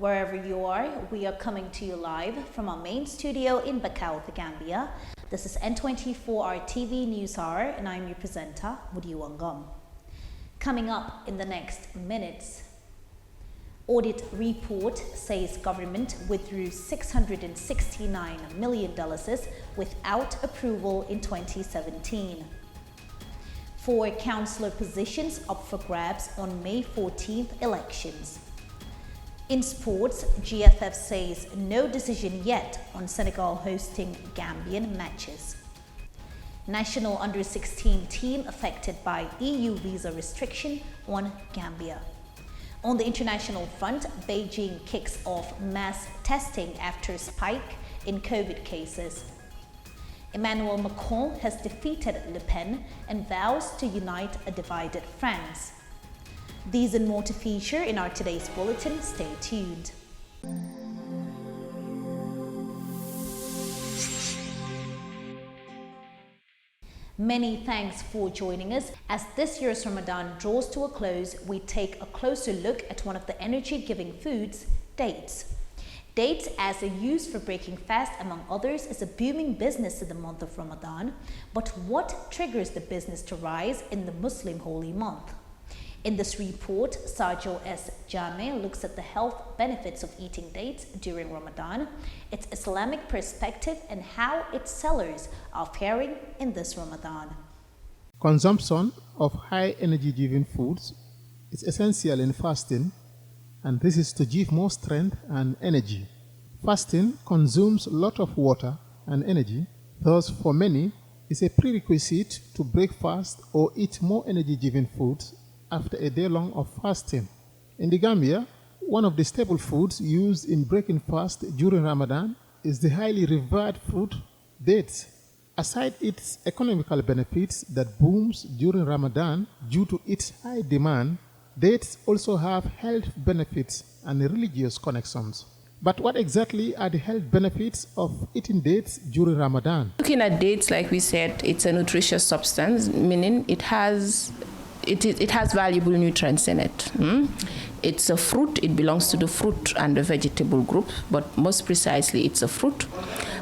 wherever you are. We are coming to you live from our main studio in Bakau, the Gambia. This is N24 RTV News Hour, and I'm your presenter, Mudiwa Ngum. Coming up in the next minutes, audit report says government withdrew $669 million without approval in 2017. 4 councillor positions up for grabs on May 14th elections. In sports, GFF says no decision yet on Senegal hosting Gambian matches. National under-16 team affected by EU visa restriction on Gambia. On the international front, Beijing kicks off mass testing after spike in COVID cases. Emmanuel Macron has defeated Le Pen and vows to unite a divided France. These and more to feature in our today's bulletin. Stay tuned. Many thanks for joining us. As this year's Ramadan draws to a close, we take a closer look at one of the energy-giving foods, dates. Dates, as a use for breaking fast among others, is a booming business in the month of Ramadan. But what triggers the business to rise in the Muslim holy month? In this report, Sajo S. Jame looks at the health benefits of eating dates during Ramadan, its Islamic perspective, and how its sellers are faring in this Ramadan. Consumption of high energy-giving foods is essential in fasting, and this is to give more strength and energy. Fasting consumes a lot of water and energy, thus for many is a prerequisite to break fast or eat more energy-giving foods after a day long of fasting. In the Gambia, one of the staple foods used in breaking fast during Ramadan is the highly revered fruit dates. Aside its economical benefits that booms during Ramadan due to its high demand, dates also have health benefits and religious connections. But what exactly are the health benefits of eating dates during Ramadan? Looking at dates, like we said, it's a nutritious substance, meaning it has valuable nutrients in it. It's a fruit. It belongs to the fruit and the vegetable group, but most precisely, it's a fruit.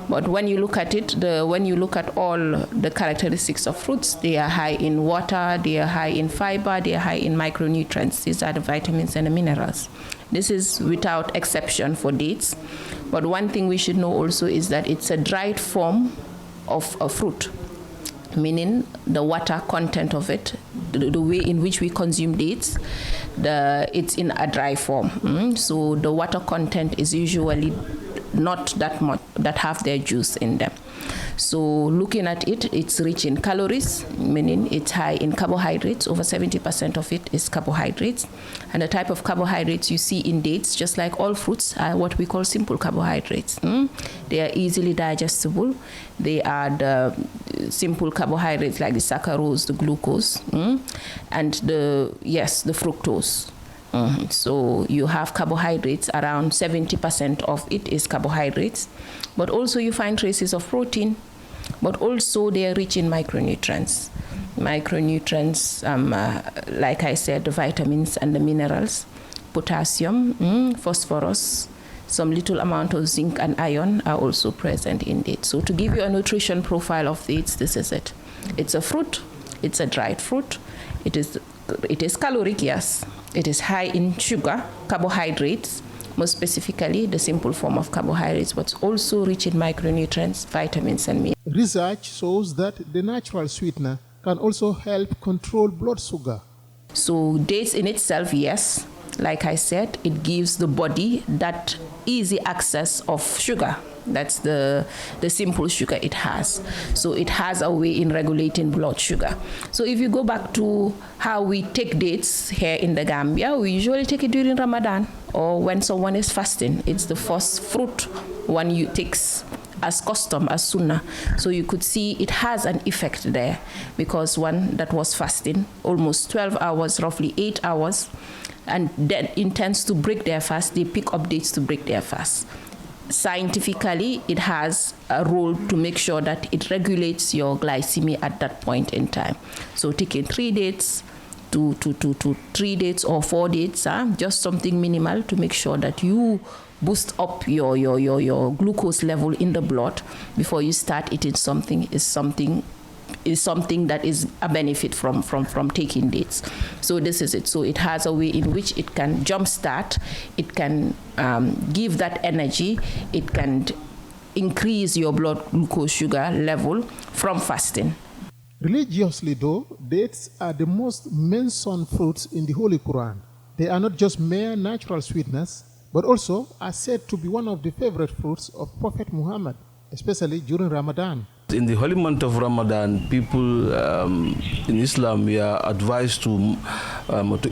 But when you look at it, when you look at all the characteristics of fruits, they are high in water, they are high in fiber, they are high in micronutrients. These are the vitamins and the minerals. This is without exception for dates. But one thing we should know also is that it's a dried form of a fruit, meaning the water content of it, the way in which we consume dates, it's in a dry form. So the water content is usually not that much, that have their juice in them. So looking at it, it's rich in calories, meaning it's high in carbohydrates. Over 70% of it is carbohydrates. And the type of carbohydrates you see in dates, just like all fruits, are what we call simple carbohydrates. They are easily digestible. They are the simple carbohydrates like the saccharose, the glucose, and the fructose. So you have carbohydrates, around 70% of it is carbohydrates, but also you find traces of protein, but also they are rich in micronutrients. Micronutrients, like I said, the vitamins and the minerals, potassium, phosphorus, some little amount of zinc and iron are also present in dates. So to give you a nutrition profile of dates, this is it. It's a fruit, it's a dried fruit, it is caloric, yes. It is high in sugar, carbohydrates, more specifically the simple form of carbohydrates, but also rich in micronutrients, vitamins, and minerals. Research shows that the natural sweetener can also help control blood sugar. So dates in itself, yes, like I said, it gives the body that easy access of sugar. That's the simple sugar it has. So it has a way in regulating blood sugar. So if you go back to how we take dates here in the Gambia, we usually take it during Ramadan or when someone is fasting. It's the first fruit one you takes as custom, as sunnah. So you could see it has an effect there because one that was fasting almost 12 hours, roughly 8 hours, and then intends to break their fast, they pick up dates to break their fast. Scientifically, it has a role to make sure that it regulates your glycemia at that point in time. So taking 3 dates to 3 dates or 4 dates, just something minimal to make sure that you boost up your glucose level in the blood before you start eating something is something that is a benefit from taking dates. So this is it. So it has a way in which it can jumpstart, it can give that energy, it can increase your blood glucose sugar level from fasting. Religiously though, dates are the most mentioned fruits in the Holy Quran. They are not just mere natural sweetness, but also are said to be one of the favorite fruits of Prophet Muhammad, especially during Ramadan. In the holy month of Ramadan, people in Islam, we are advised to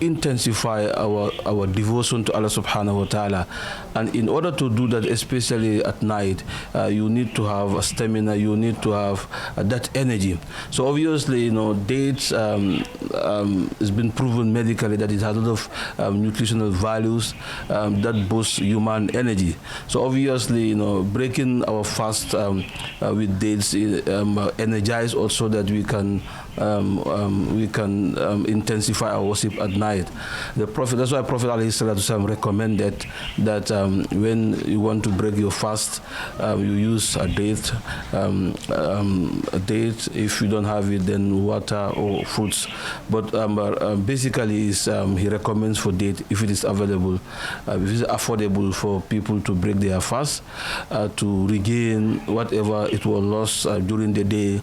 intensify our devotion to Allah subhanahu wa ta'ala. And in order to do that, especially at night, you need to have a stamina, you need to have that energy. So obviously, dates, it's been proven medically that it has a lot of nutritional values that boost human energy. So obviously, breaking our fast with dates energize also that we can intensify our worship at night. That's why Prophet ﷺ recommended that when you want to break your fast, you use a date. If you don't have it, then water or fruits. But basically, he recommends for date if it is available, if it is affordable for people to break their fast, to regain whatever it was lost during the day,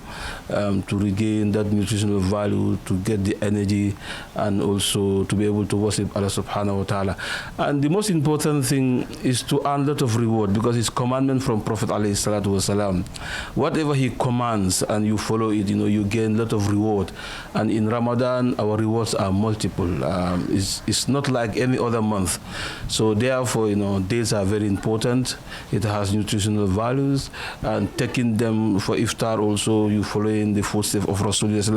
to regain that nutritional value, to get the energy, and also to be able to worship Allah subhanahu wa ta'ala. And the most important thing is to earn a lot of reward, because it's commandment from Prophet alayhi salatu wasalam. Whatever he commands and you follow it, you gain a lot of reward. And in Ramadan, our rewards are multiple. It's not like any other month. So therefore, dates are very important. It has nutritional values, and taking them for iftar also, you following the footsteps of Rasulullah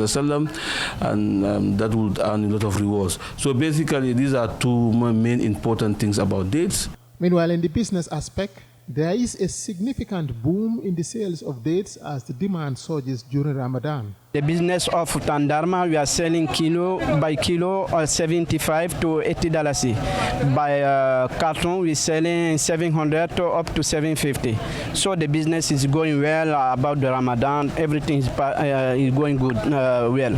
and that would earn a lot of rewards. So basically, these are two main important things about dates. Meanwhile, in the business aspect, there is a significant boom in the sales of dates as the demand surges during Ramadan. The business of Tandarma, we are selling kilo by kilo or $75 to $80. By carton, we're selling $700 to up to $750. So the business is going well about the Ramadan. Everything is going good, well.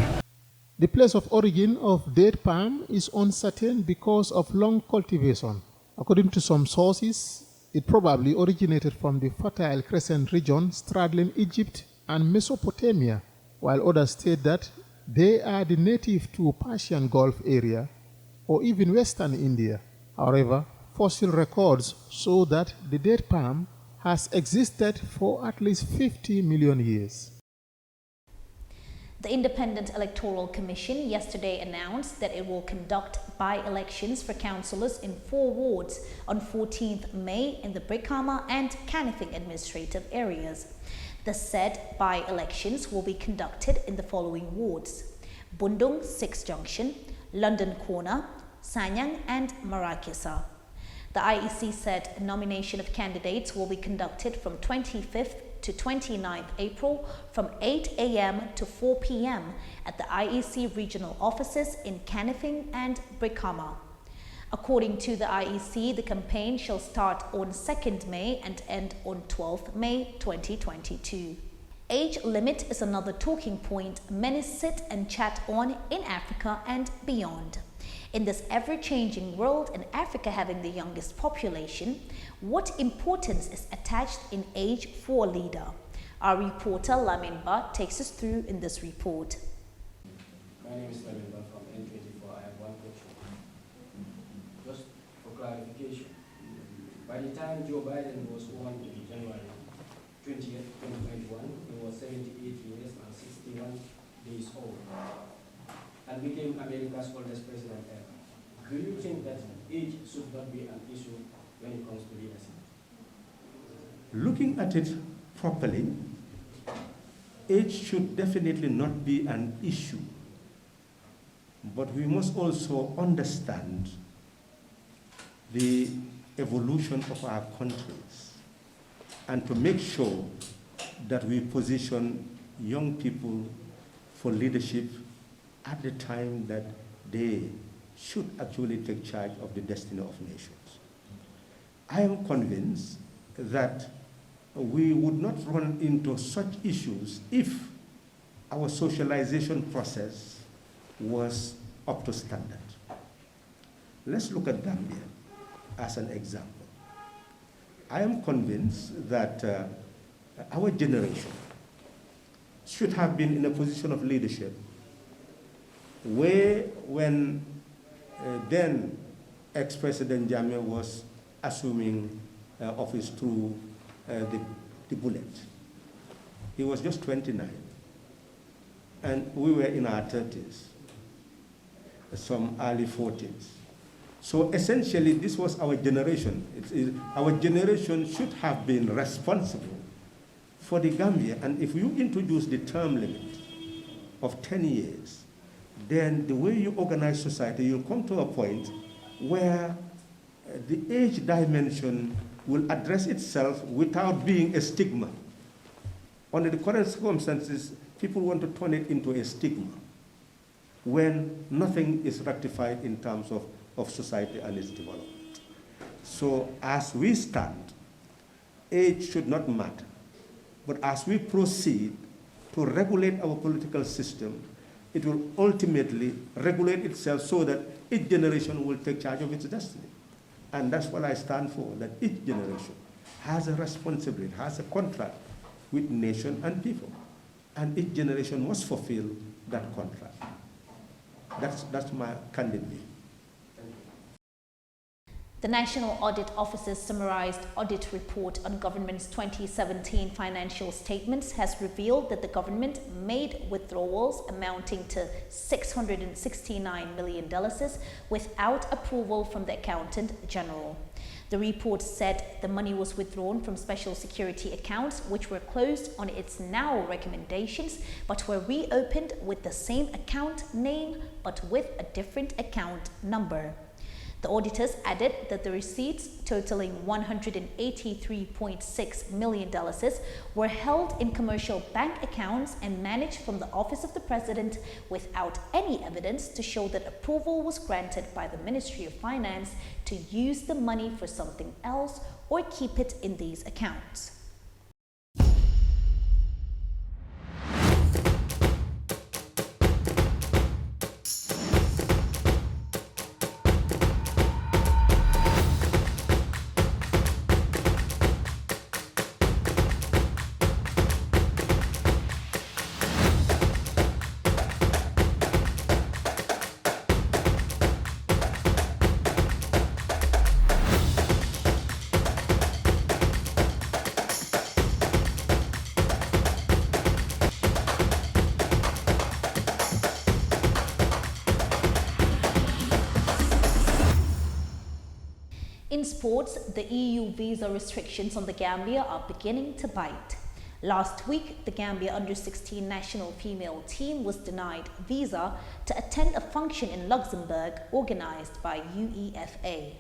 The place of origin of date palm is uncertain because of long cultivation. According to some sources, it probably originated from the Fertile Crescent region straddling Egypt and Mesopotamia, while others state that they are the native to Persian Gulf area or even Western India. However, fossil records show that the date palm has existed for at least 50 million years. The Independent Electoral Commission yesterday announced that it will conduct by-elections for councillors in 4 wards on 14th May in the Brikama and Canifing administrative areas. The said by-elections will be conducted in the following wards: Bundung 6 Junction, London Corner, Sanyang and Marakisa. The IEC said nomination of candidates will be conducted from 25th to 29th April from 8 a.m. to 4 p.m. at the IEC regional offices in Canifing and Brikama. According to the IEC, the campaign shall start on 2nd May and end on 12th May 2022. Age limit is another talking point many sit and chat on in Africa and beyond. In this ever-changing world and Africa having the youngest population, what importance is attached in age for a leader? Our reporter Lamin Ba takes us through in this report. My name is Lamin Ba from N24. I have one question. Just for clarification, by the time Joe Biden was sworn in January 20th, 2021, he was 78 years and 61 days old, and became America's oldest president ever. Do you think that age should not be an issue when it comes to leadership? Looking at it properly, age should definitely not be an issue. But we must also understand the evolution of our countries and to make sure that we position young people for leadership at the time that they should actually take charge of the destiny of nations. I am convinced that we would not run into such issues if our socialization process was up to standard. Let's look at Gambia as an example. I am convinced that our generation should have been in a position of leadership where when then ex-President Jammeh was assuming office through the bullet. He was just 29, and we were in our 30s, some early 40s. So essentially, this was our generation. Our generation should have been responsible for the Gambia, and if you introduce the term limit of 10 years, then the way you organize society, you'll come to a point where the age dimension will address itself without being a stigma. Under the current circumstances, people want to turn it into a stigma when nothing is rectified in terms of society and its development. So as we stand, age should not matter. But as we proceed to regulate our political system, it will ultimately regulate itself so that each generation will take charge of its destiny. And that's what I stand for, that each generation has a responsibility, has a contract with nation and people. And each generation must fulfill that contract. That's my candid view. The National Audit Office's summarized audit report on government's 2017 financial statements has revealed that the government made withdrawals amounting to $669 million without approval from the Accountant General. The report said the money was withdrawn from special security accounts which were closed on its now recommendations but were reopened with the same account name but with a different account number. The auditors added that the receipts totaling $183.6 million were held in commercial bank accounts and managed from the Office of the President without any evidence to show that approval was granted by the Ministry of Finance to use the money for something else or keep it in these accounts. In sports, the EU visa restrictions on the Gambia are beginning to bite. Last week, the Gambia under-16 national female team was denied visa to attend a function in Luxembourg organized by UEFA.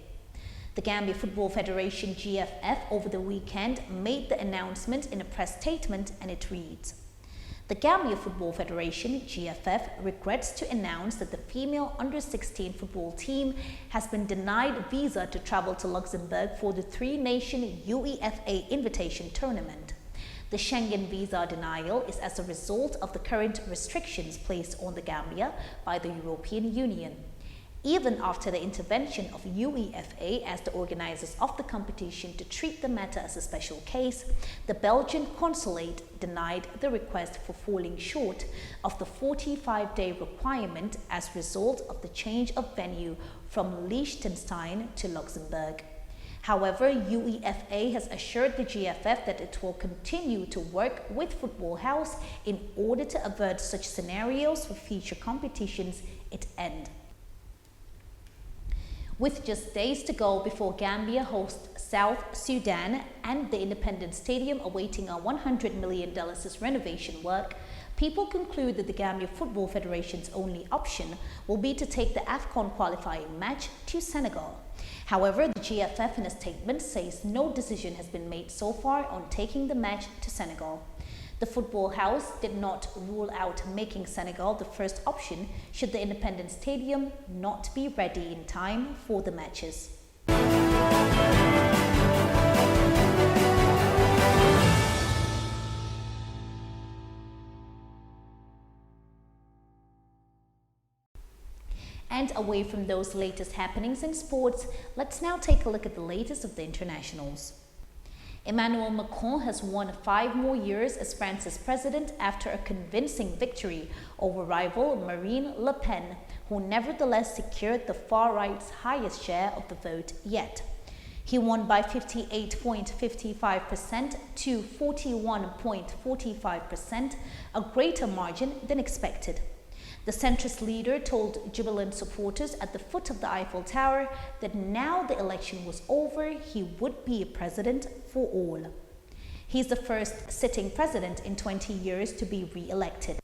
The Gambia Football Federation GFF over the weekend made the announcement in a press statement, and it reads, "The Gambia Football Federation GFF regrets to announce that the female under-16 football team has been denied visa to travel to Luxembourg for the three-nation UEFA invitation tournament. The Schengen visa denial is as a result of the current restrictions placed on the Gambia by the European Union. Even after the intervention of UEFA as the organizers of the competition to treat the matter as a special case, the Belgian consulate denied the request for falling short of the 45-day requirement as a result of the change of venue from Liechtenstein to Luxembourg. However, UEFA has assured the GFF that it will continue to work with Football House in order to avert such scenarios for future competitions it end." With just days to go before Gambia hosts South Sudan and the Independence Stadium awaiting a $100 million renovation work, people conclude that the Gambia Football Federation's only option will be to take the AFCON qualifying match to Senegal. However, the GFF in a statement says no decision has been made so far on taking the match to Senegal. The Football House did not rule out making Senegal the first option should the Independence Stadium not be ready in time for the matches. And away from those latest happenings in sports, let's now take a look at the latest of the internationals. Emmanuel Macron has won 5 more years as France's president after a convincing victory over rival Marine Le Pen, who nevertheless secured the far-right's highest share of the vote yet. He won by 58.55% to 41.45%, a greater margin than expected. The centrist leader told jubilant supporters at the foot of the Eiffel Tower that now the election was over, he would be a president for all. He's the first sitting president in 20 years to be re-elected.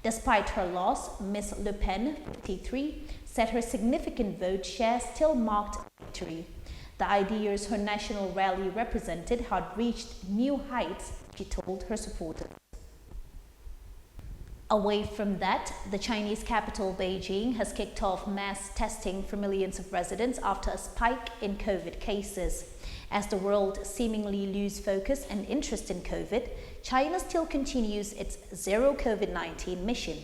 Despite her loss, Ms. Le Pen, 53, said her significant vote share still marked victory. The ideas her national rally represented had reached new heights, she told her supporters. Away from that, the Chinese capital Beijing has kicked off mass testing for millions of residents after a spike in COVID cases. As the world seemingly loses focus and interest in COVID, China still continues its zero COVID-19 mission.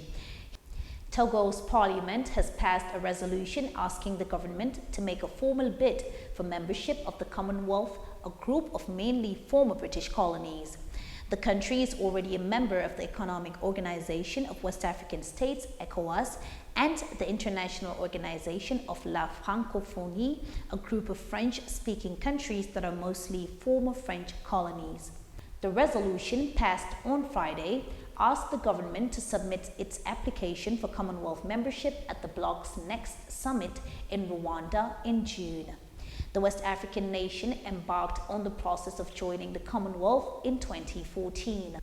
Togo's parliament has passed a resolution asking the government to make a formal bid for membership of the Commonwealth, a group of mainly former British colonies. The country is already a member of the Economic Organization of West African States, ECOWAS, and the International Organization of La Francophonie, a group of French-speaking countries that are mostly former French colonies. The resolution, passed on Friday, asked the government to submit its application for Commonwealth membership at the bloc's next summit in Rwanda in June. The West African nation embarked on the process of joining the Commonwealth in 2014.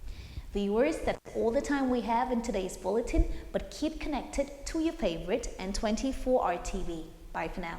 Viewers, that's all the time we have in today's bulletin, but keep connected to your favorite N24 RTV. Bye for now.